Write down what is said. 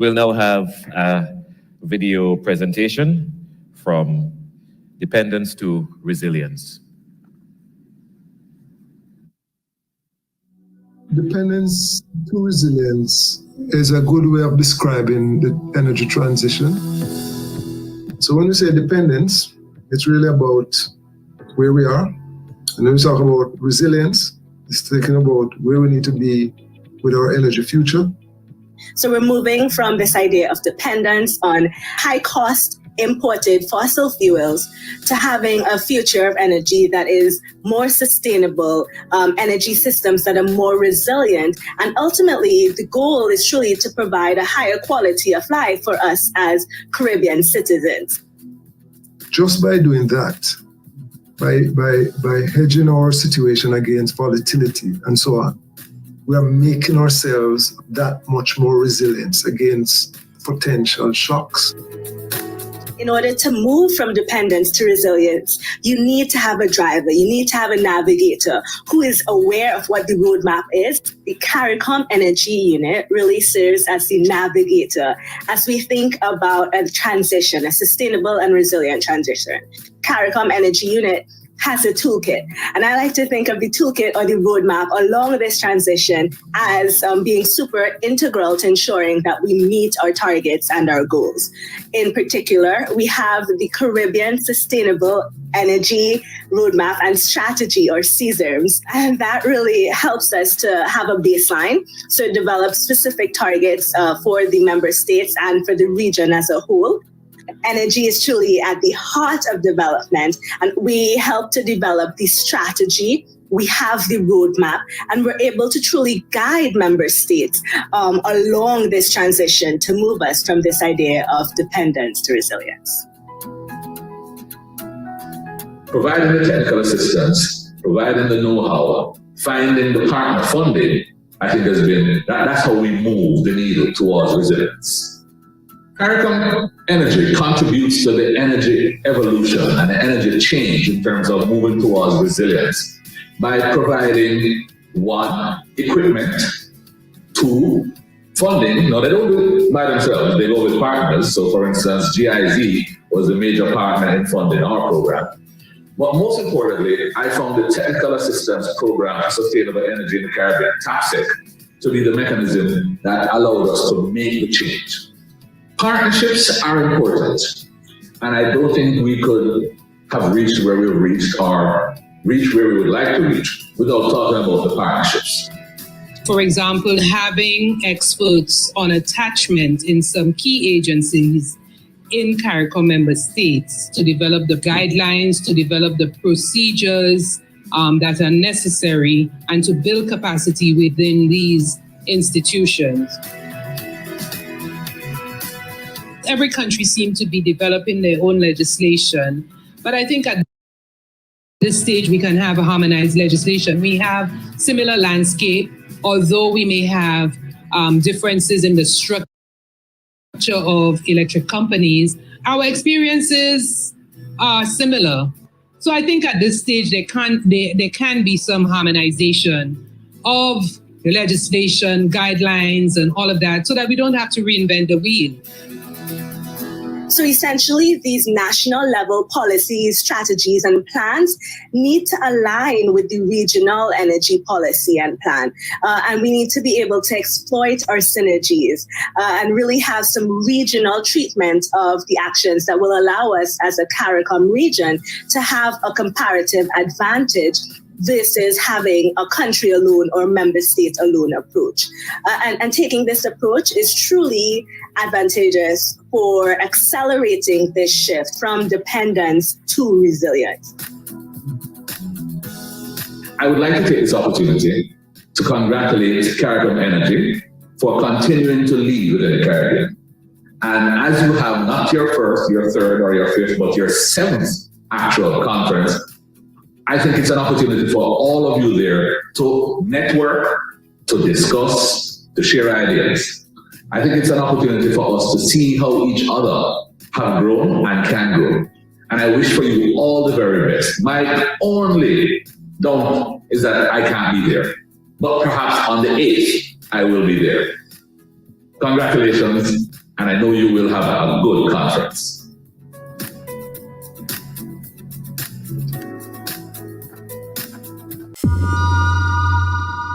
We'll now have a video presentation from Dependence to Resilience. Dependence to resilience is a good way of describing the energy transition. So when we say dependence, it's really about where we are. And when we talk about resilience, it's thinking about where we need to be with our energy future. So we're moving from this idea of dependence on high-cost imported fossil fuels to having a future of energy that is more sustainable, energy systems that are more resilient. And ultimately, the goal is truly to provide a higher quality of life for us as Caribbean citizens. Just by doing that, by hedging our situation against volatility and so on, we are making ourselves that much more resilient against potential shocks. In order to move from dependence to resilience, you need to have a driver, you need to have a navigator who is aware of what the roadmap is. The CARICOM Energy Unit really serves as the navigator as we think about a transition, a sustainable and resilient transition. CARICOM Energy Unit has a toolkit. And I like to think of the toolkit or the roadmap along this transition as being super integral to ensuring that we meet our targets and our goals. In particular, we have the Caribbean Sustainable Energy Roadmap and Strategy, or CSERMS, and that really helps us to have a baseline, so develop specific targets for the member states and for the region as a whole. Energy is truly at the heart of development, and we help to develop the strategy. We have the roadmap, and we're able to truly guide member states along this transition to move us from this idea of dependence to resilience. Providing the technical assistance, providing the know-how, finding the partner funding, I think that's how we move the needle towards resilience. CARICOM Energy contributes to the energy evolution and the energy change in terms of moving towards resilience by providing, one, equipment, two, funding. Now, they don't do it by themselves, they go with partners. So, for instance, GIZ was a major partner in funding our program. But most importantly, I found the Technical Assistance Program for Sustainable Energy in the Caribbean, TAPSEC, to be the mechanism that allowed us to make the change. Partnerships are important, and I don't think we could have reached where we've reached or reach where we would like to reach without talking about the partnerships. For example, having experts on attachment in some key agencies in CARICOM member states to develop the guidelines, to develop the procedures that are necessary, and to build capacity within these institutions. Every country seems to be developing their own legislation, but I think at this stage we can have a harmonized legislation. We have similar landscape, although we may have differences in the structure of electric companies. Our experiences are similar. So I think at this stage there can be some harmonization of the legislation, guidelines, and all of that, so that we don't have to reinvent the wheel. So essentially, these national level policies, strategies, and plans need to align with the regional energy policy and plan. And we need to be able to exploit our synergies and really have some regional treatment of the actions that will allow us as a CARICOM region to have a comparative advantage versus having a country alone or member state alone approach. And taking this approach is truly advantageous for accelerating this shift from dependence to resilience. I would like to take this opportunity to congratulate CARICOM Energy for continuing to lead within the Caribbean. And as you have not your first, your third, or your fifth, but your seventh actual conference, I think it's an opportunity for all of you there to network, to discuss, to share ideas. I think it's an opportunity for us to see how each other have grown and can grow. And I wish for you all the very best. My only doubt is that I can't be there, but perhaps on the 8th, I will be there. Congratulations, and I know you will have a good conference.